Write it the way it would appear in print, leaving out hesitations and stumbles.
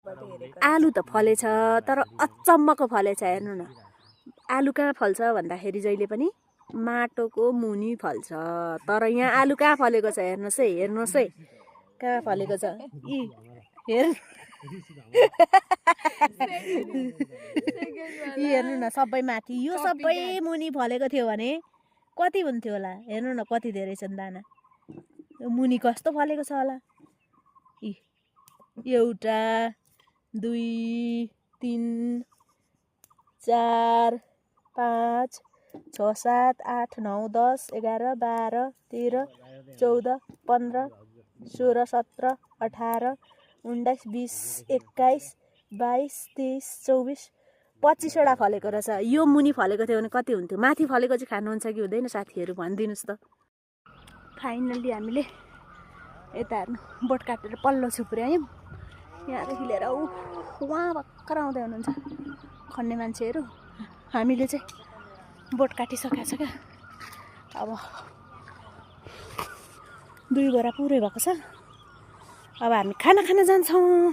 आलु त फलेछ तर अचम्मको फलेछ हेर्नु न। आलु कहाँ फल्छ भन्दाखेरि जहिले पनि माटोको मुनि फल्छ, तर यहाँ आलु कहाँ फलेको छ हेर्नुहोस् है कहाँ फलेको छ। यी हेर्नु न सबै माथि, यो सबै मुनि फलेको थियो भने कति हुन्थ्यो होला। हेर्नु न कति धेरै छन् दाना, यो मुनि कस्तो फलेको छ होला। एउटा 2 3 4 5 6 7 8 9 10 11 12 13 14 15 16 17 18 19 20 21 22 23 24 25वटा फलेको रहेछ। यो मुनि फलेको थियो भने कति हुन्थ्यो। माथि फलेको चाहिँ खानुहुन्छ कि हुँदैन साथीहरू भनिदिनुहोस् त। फाइनल्ली हामीले यता हेर्नु बोट काटेर पल्लो छुपुर्यायौँ। यहाँदेखि लिएर उहाँ भर्खर आउँदै हुनुहुन्छ खन्ने मान्छेहरू। हामीले चाहिँ बोट काटिसकेको छ क्या। अब 2 बोरा पुरै भएको छ। अब हामी खाना खान जान्छौँ।